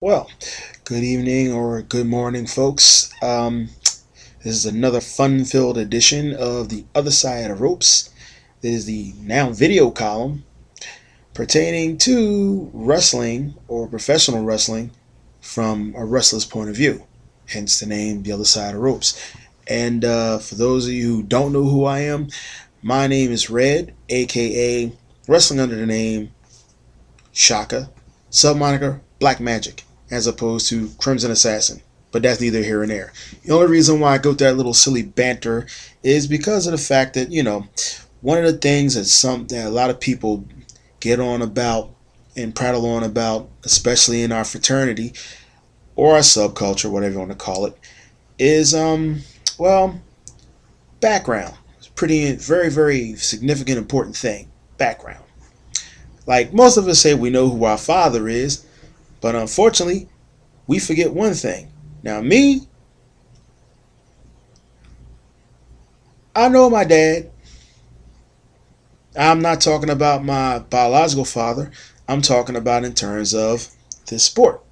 Well, good evening or good morning, folks. This is another fun-filled edition of the Other Side of Ropes. This is the now video column pertaining to wrestling or professional wrestling from a wrestler's point of view. Hence the name, The Other Side of Ropes. And for those of you who don't know who I am, my name is Red, aka wrestling under the name Shaka, sub moniker Black Magic, as opposed to Crimson Assassin. But that's neither here nor there. The only reason why I go through that little silly banter is because of the fact that, one of the things that a lot of people get on about and prattle on about, especially in our fraternity or our subculture, whatever you want to call it, is well, background. It's pretty very, very significant, important thing. Background. Like most of us say we know who our father is, but unfortunately, we forget one thing. Now, me, I know my dad. I'm not talking about my biological father. I'm talking about in terms of this sport.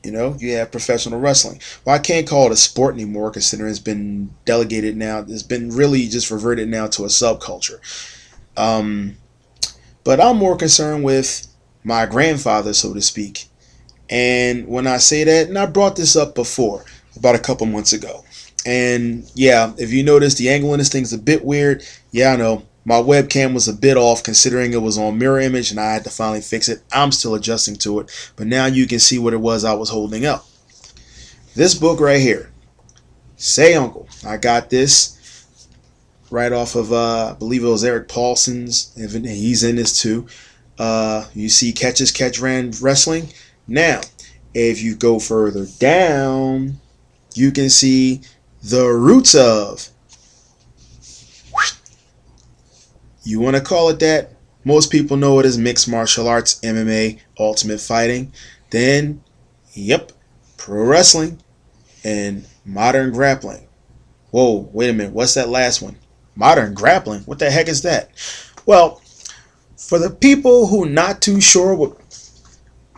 You have professional wrestling. Well, I can't call it a sport anymore considering it's been delegated now. It's been really just reverted now to a subculture. Um, but I'm more concerned with my grandfather, so to speak. And when I say that, and I brought this up before, about a couple months ago. And yeah, if you notice, the angle in this thing's a bit weird. Yeah, I know. My webcam was a bit off considering it was on mirror image and I had to finally fix it. I'm still adjusting to it. But now you can see what it was I was holding up. This book right here. Say Uncle. I got this right off of, I believe it was Eric Paulson's. And he's in this too. You see Catches Catch Ran Wrestling. Now, if you go further down, you can see the roots of. You want to call it that? Most people know it as mixed martial arts, MMA, ultimate fighting. Then, yep, pro wrestling and modern grappling. Whoa, wait a minute. What's that last one? Modern grappling? What the heck is that? Well, for the people who not too sure what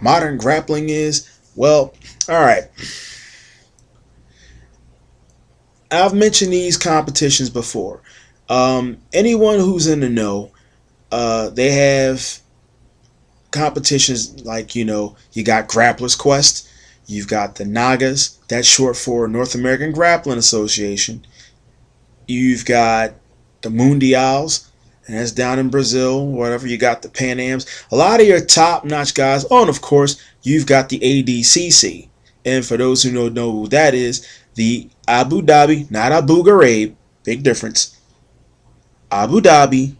modern grappling is, well, all right. I've mentioned these competitions before. Anyone who's in the know, they have competitions like, you got Grappler's Quest, you've got the Nagas, that's short for North American Grappling Association. You've got the Mundials, and that's down in Brazil, whatever. You got the Pan Ams. A lot of your top-notch guys. Oh, and of course, you've got the ADCC. And for those who don't know who that is, the Abu Dhabi, not Abu Ghraib, big difference, Abu Dhabi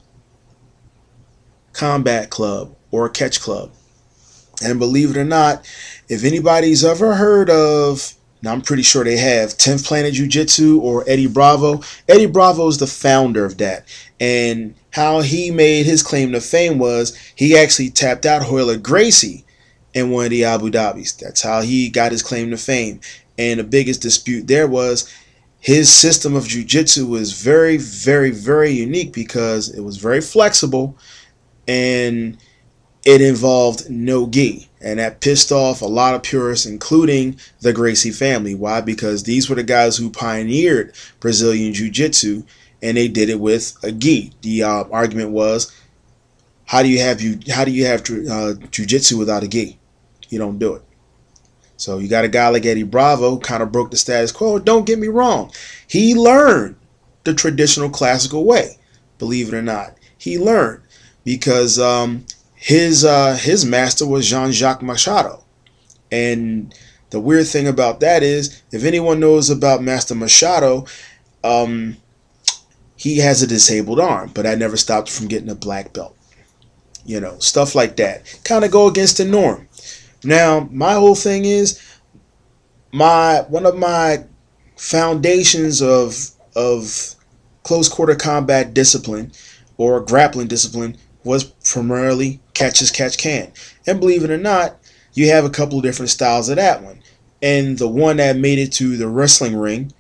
Combat Club or Catch Club. And believe it or not, if anybody's ever heard of, now I'm pretty sure they have, 10th Planet Jiu-Jitsu or Eddie Bravo. Eddie Bravo is the founder of that. And how he made his claim to fame was he actually tapped out Royler Gracie in one of the Abu Dhabis. That's how he got his claim to fame. And the biggest dispute there was his system of jiu-jitsu was very, very, very unique because it was very flexible and it involved no gi. And that pissed off a lot of purists, including the Gracie family. Why? Because these were the guys who pioneered Brazilian jiu-jitsu, and they did it with a gi. The argument was, how do you have jiu-jitsu without a gi? You don't do it. So you got a guy like Eddie Bravo, kind of broke the status quo. Don't get me wrong. He learned the traditional classical way. Believe it or not. He learned because his master was Jean-Jacques Machado. And the weird thing about that is, if anyone knows about Master Machado, he has a disabled arm, but that never stopped him from getting a black belt. Stuff like that. Kind of go against the norm. Now, my whole thing is, one of my foundations of close quarter combat discipline or grappling discipline was primarily catch as catch can. And believe it or not, you have a couple of different styles of that one. And the one that made it to the wrestling ring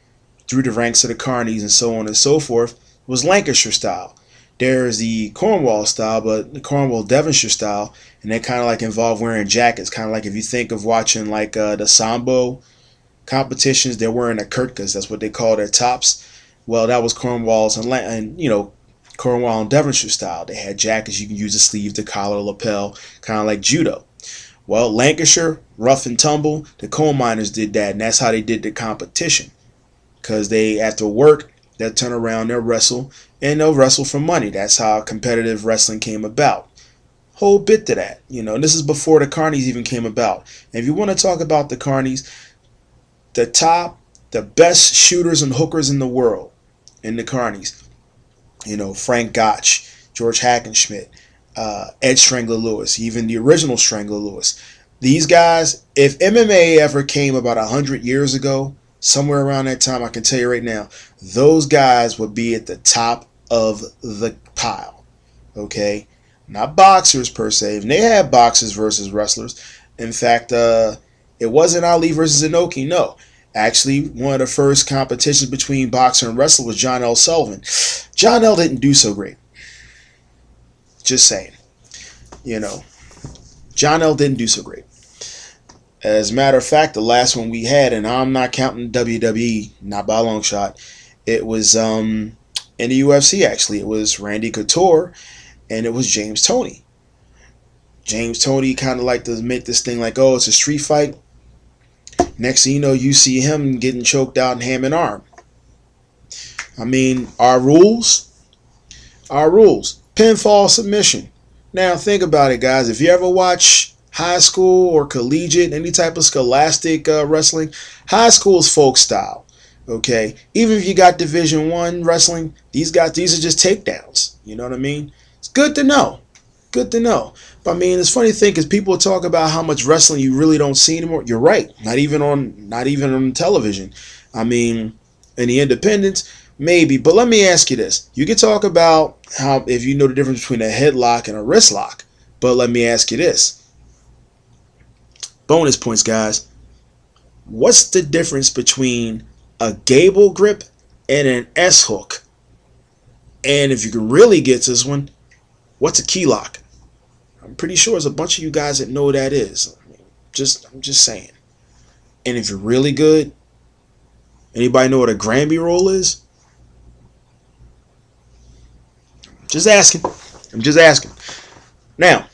through the ranks of the Carnies and so on and so forth was Lancashire style. There's the Cornwall style, but the Cornwall Devonshire style, and they kind of like involve wearing jackets. Kind of like if you think of watching like the Sambo competitions, they're wearing the kurtkas. That's what they call their tops. Well, that was Cornwall's and Cornwall and Devonshire style. They had jackets you can use the sleeve, the collar, lapel, kind of like judo. Well, Lancashire, rough and tumble, the coal miners did that, and that's how they did the competition. Because they, after work, they'll turn around, they'll wrestle, and they'll wrestle for money. That's how competitive wrestling came about. Whole bit to that. And this is before the carnies even came about. And if you want to talk about the carnies, the best shooters and hookers in the world in the carnies, Frank Gotch, George Hackenschmidt, Ed Strangler Lewis, even the original Strangler Lewis. These guys, if MMA ever came about 100 years ago, somewhere around that time, I can tell you right now, those guys would be at the top of the pile. Okay? Not boxers per se. And they had boxers versus wrestlers. In fact, it wasn't Ali versus Inoki, no. Actually, one of the first competitions between boxer and wrestler was John L. Sullivan. John L. didn't do so great. Just saying. John L. didn't do so great. As a matter of fact, the last one we had, and I'm not counting WWE, not by a long shot, it was in the UFC actually. It was Randy Couture and it was James Toney. James Toney kind of like to make this thing like, oh, it's a street fight. Next thing you know, you see him getting choked out and ham and arm. I mean, our rules. Pinfall submission. Now think about it, guys. If you ever watch high school or collegiate, any type of scholastic wrestling, high school is folk style. Okay, even if you got Division I wrestling, these are just takedowns. You know what I mean? It's good to know. Good to know. But I mean, it's funny to think because people talk about how much wrestling you really don't see anymore. You're right. Not even on television. I mean, in the independents, maybe. But let me ask you this. You can talk about how if you know the difference between a headlock and a wrist lock. But let me ask you this. Bonus points, guys. What's the difference between a gable grip and an S hook? And if you can really get to this one, what's a key lock? I'm pretty sure there's a bunch of you guys that know what that is. I'm just saying. And if you're really good, anybody know what a Granby roll is? Just asking. I'm just asking. Now,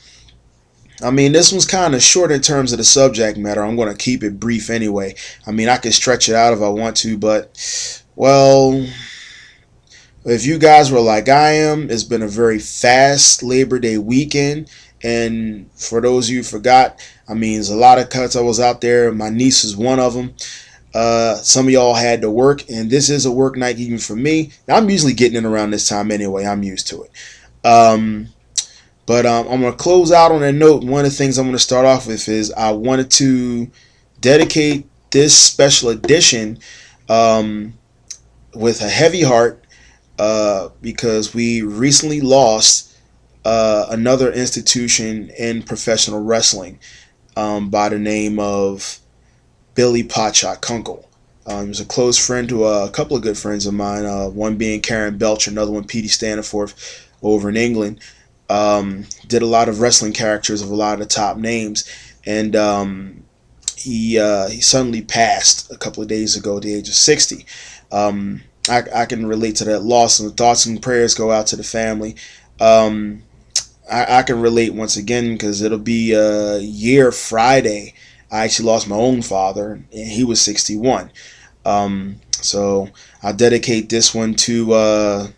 I mean, this one's kind of short in terms of the subject matter. I'm going to keep it brief anyway. I mean, I can stretch it out if I want to, but, well, if you guys were like I am, it's been a very fast Labor Day weekend. And for those of you who forgot, I mean, there's a lot of cuts I was out there. My niece is one of them. Some of y'all had to work, and this is a work night even for me. Now, I'm usually getting in around this time anyway. I'm used to it. But I'm going to close out on a note. One of the things I'm going to start off with is I wanted to dedicate this special edition with a heavy heart because we recently lost another institution in professional wrestling by the name of Billy Potshock Kunkel. He was a close friend to a couple of good friends of mine, one being Karen Belcher, another one Petey Staniforth over in England. Did a lot of wrestling characters of a lot of the top names, and he suddenly passed a couple of days ago at the age of 60. I can relate to that loss, and thoughts and prayers go out to the family. I can relate once again because it'll be a year Friday. I actually lost my own father, and he was 61. So I'll dedicate this one to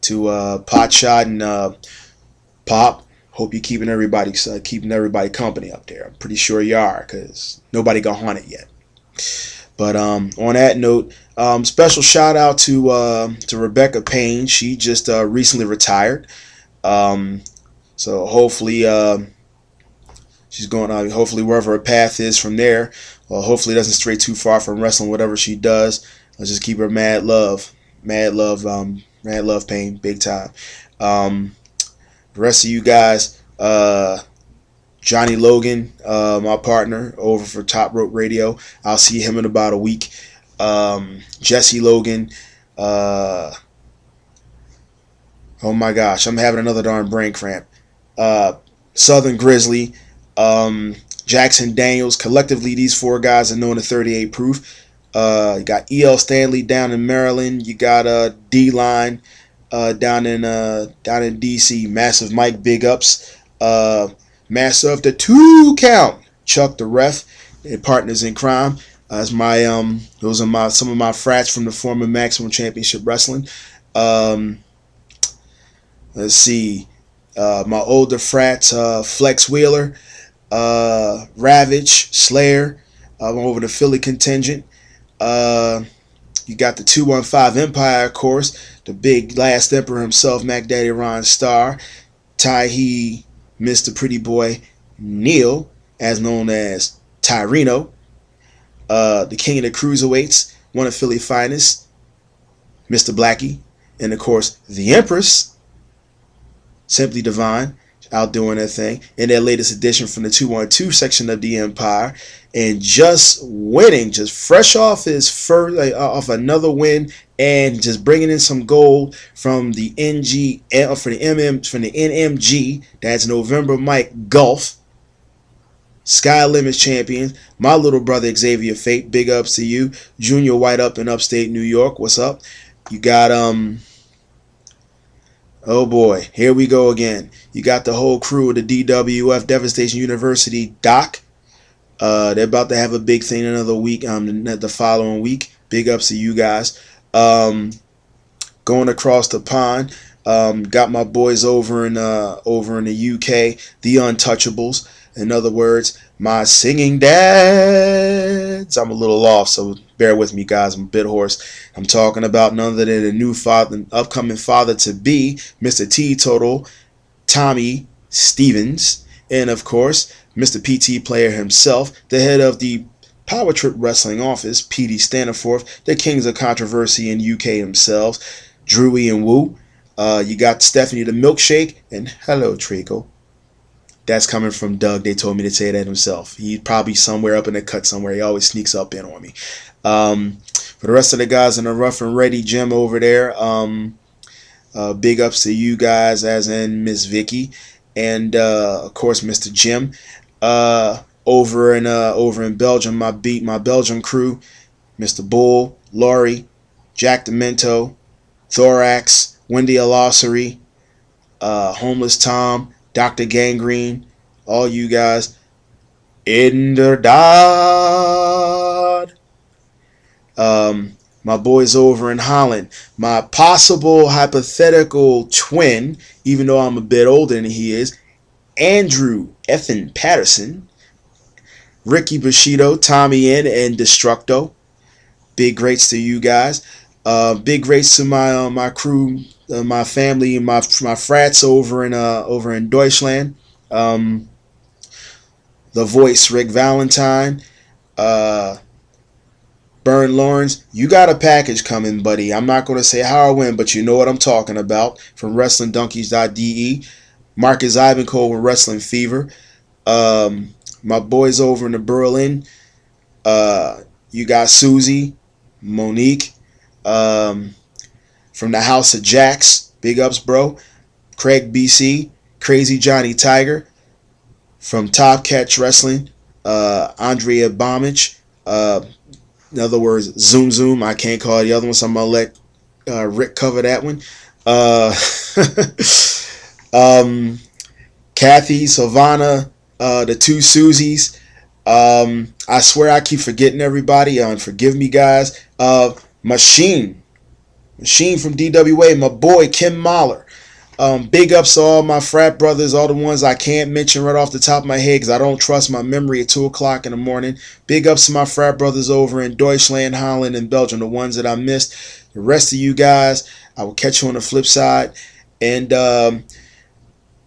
Potshot and Pop. Hope you're keeping everybody company up there. I'm pretty sure you are because nobody got haunted yet. But on that note, special shout out to Rebecca Payne. She just recently retired. So hopefully she's going hopefully wherever her path is from there. Hopefully it doesn't stray too far from wrestling, whatever she does. Let's just keep her mad love, Payne, big time. The rest of you guys, Johnny Logan, my partner over for Top Rope Radio. I'll see him in about a week. Jesse Logan. Hold Oh my gosh, I'm having another darn brain cramp. Southern Grizzly, Jackson Daniels. Collectively, these four guys are known to 38 proof. You got E.L. Stanley down in Maryland. You got D-Line down in D.C. Massive Mike, big ups. Master of the 2 count, Chuck the Ref, and partners in crime. That's my those are some of my frats from the former Maximum Championship Wrestling. Let's see, my older frats, Flex Wheeler, Ravage, Slayer, over the Philly contingent. You got the 215 Empire, of course, the big last emperor himself, Mac Daddy Ron Starr, Taihi, Mr. Pretty Boy Neil, as known as Tyreno, the king of the cruiserweights, one of Philly's finest, Mr. Blackie, and of course the Empress, Simply Divine, out doing their thing in their latest edition from the 212 section of the Empire, and just winning, just fresh off his first, off another win, and just bringing in some gold from the NMG. That's November Mike Gulf, Sky Limits champion. My little brother Xavier Fate, big ups to you. Junior White up in upstate New York. What's up? You got oh boy, here we go again. You got the whole crew of the DWF, Devastation University, Doc. They're about to have a big thing another week, the following week. Big ups to you guys. Going across the pond, got my boys over in the UK, the Untouchables. In other words, my singing dads. I'm a little off, so bear with me, guys. I'm a bit hoarse. I'm talking about none other than the new father, upcoming father-to-be, Mr. Teetotal, Tommy Stevens, and of course, Mr. PT Player himself, the head of the Power Trip Wrestling Office, PD Staniforth, the Kings of Controversy in UK themselves, Drewy and Woo. You got Stephanie the Milkshake, and hello, Trico. That's coming from Doug. They told me to say that himself. He's probably somewhere up in the cut somewhere. He always sneaks up in on me. For the rest of the guys in the Rough and Ready gym over there, big ups to you guys, as in Miss Vicky, and of course Mr. Jim. Over in Belgium, my Belgium crew, Mr. Bull, Laurie, Jack Demento, Thorax, Wendy Alossery, Homeless Tom, Dr. Gangrene, all you guys. Inderdaad. My boys over in Holland. My possible hypothetical twin, even though I'm a bit older than he is, Andrew Effin Patterson, Ricky Bushido, Tommy N, and Destructo. Big greats to you guys. Big greats to my crew, my family, my frats over in Deutschland. The Voice, Rick Valentine, Burn Lawrence. You got a package coming, buddy. I'm not going to say how or when, but you know what I'm talking about. From WrestlingDonkeys.de. Marcus Ivanko with Wrestling Fever. My boys over in the Berlin. You got Susie, Monique, from the House of Jacks. Big ups, bro. Craig BC, Crazy Johnny Tiger, from Top Catch Wrestling. Andrea Bomich. In other words, Zoom Zoom. I can't call it the other one, so I'm gonna let Rick cover that one. Kathy, Savannah, the two Susies. I swear I keep forgetting everybody. Forgive me, guys. Machine from DWA. My boy Kim Mahler. Big ups to all my frat brothers, all the ones I can't mention right off the top of my head because I don't trust my memory at 2 o'clock in the morning. Big ups to my frat brothers over in Deutschland, Holland, and Belgium, the ones that I missed. The rest of you guys, I will catch you on the flip side. And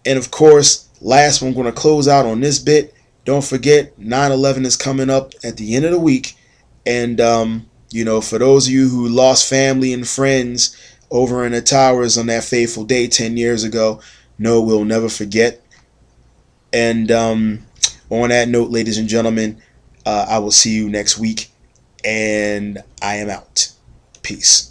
of course, last one, I'm going to close out on this bit. Don't forget, 9/11 is coming up at the end of the week. And, you know, for those of you who lost family and friends over in the towers on that fateful day 10 years ago, no, we'll never forget. And on that note, ladies and gentlemen, I will see you next week. And I am out. Peace.